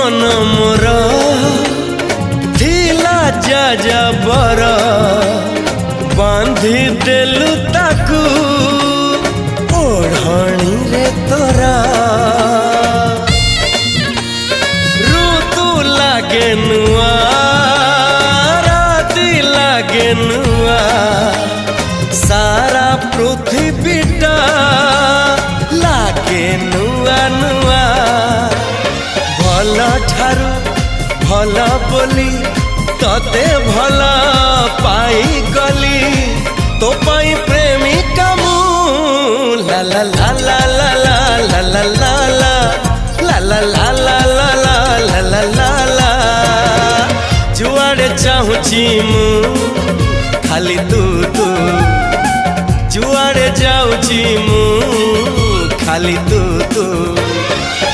मन मोर थिला जा बर बांधी देलु ताकू ओढ़णी रे तोरा ऋतु लागे नुआ राति लागे नुआ सारा पृथ्वीटा लागे नुआ नुआ भल ठारू भल बोली तते भल पाई गली तो पाई प्रेमिका मु ला ला ला ला ला ला ला ला ला ला ला ला ला ला ला ला ला जुआड़े चाहूची मु खाली तू तू जुआड़े जाऊची मु खाली तू तू।